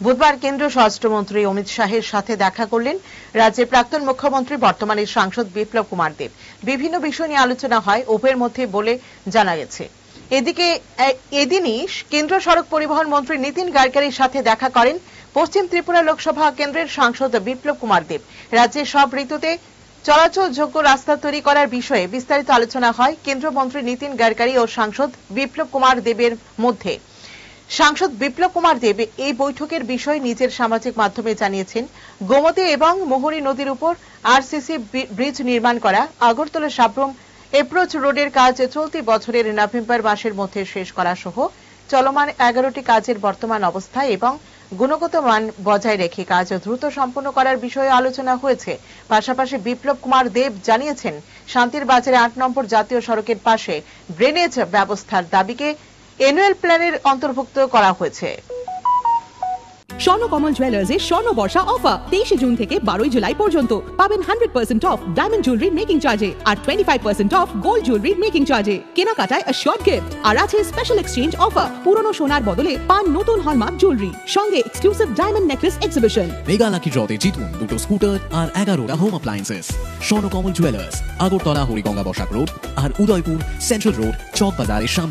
বুধবার কেন্দ্রীয় স্বরাষ্ট্রমন্ত্রী অমিত শাহের সাথে দেখা করলেন রাজ্যের প্রাক্তন মুখ্যমন্ত্রী বর্তমানে সাংসদ বিপ্লব কুমার দেব। বিভিন্ন বিষয় নিয়ে আলোচনা হয় উভয়ের মধ্যে বলে জানা গেছে। এদিকে এদিনই কেন্দ্রীয় সড়ক পরিবহন মন্ত্রী নীতিন গাডকারির সাথে দেখা করেন পশ্চিম ত্রিপুরা লোকসভা কেন্দ্রের সাংসদ বিপ্লব কুমার দেব। রাজ্যের সব ঋতুতে চলাচলযোগ্য রাস্তা তৈরি করার বিষয়ে বিস্তারিত আলোচনা হয় কেন্দ্রীয় মন্ত্রী নীতিন গাডকারি ও সাংসদ বিপ্লব কুমার দেবের মধ্যে। সাংসদ বিপ্লব কুমার দেব এই বৈঠকের বিষয়ে নিজের সামাজিক মাধ্যমে জানিয়েছেন, গোমতী এবং মোহরী নদীর উপর আরসিসি ব্রিজ নির্মাণ করা আগরতলা সাব্রুম এপ্রোচ রোডের কাজ চলতি বছরের নভেম্বর মাসের মধ্যে শেষ করা সহ চলমান 11টি কাজের বর্তমান অবস্থা এবং গুণগত মান বজায় রেখে কাজ দ্রুত সম্পন্ন করার বিষয়ে আলোচনা হয়েছে। পাশাপাশি বিপ্লব কুমার দেব জানিয়েছেন, শান্তির বাজারে 8 নম্বর জাতীয় সড়কের পাশে ড্রেনেজ ব্যবস্থার দাবিকে এনুয়াল প্ল্যানের অন্তর্ভুক্ত করা হয়েছে। স্বর্ণকমল জুয়েলার্সের স্বর্ণ বর্ষা অফার 23 জুন থেকে 12 জুলাই পর্যন্ত পাবেন 100% অফ ডায়মন্ড জুয়েলারি মেকিং চার্জে আর 25% অফ গোল্ড জুয়েলারি মেকিং চার্জে। কেনাকাটায় শর্ট গিফট আর আছে স্পেশাল এক্সচেঞ্জ অফার। পুরনো সোনার বদলে পান নতুন হলমার্ক জুয়েলারি, সঙ্গে exclusive diamond necklace exhibition. Mega lucky ড্রতে জিতুন দুটো স্কুটার আর 11টা home appliances. Swarnakamal jewellers, Agartala Hariganga Basak road আর উদয়পুর সেন্ট্রাল রোড চক বাজারের সামনে।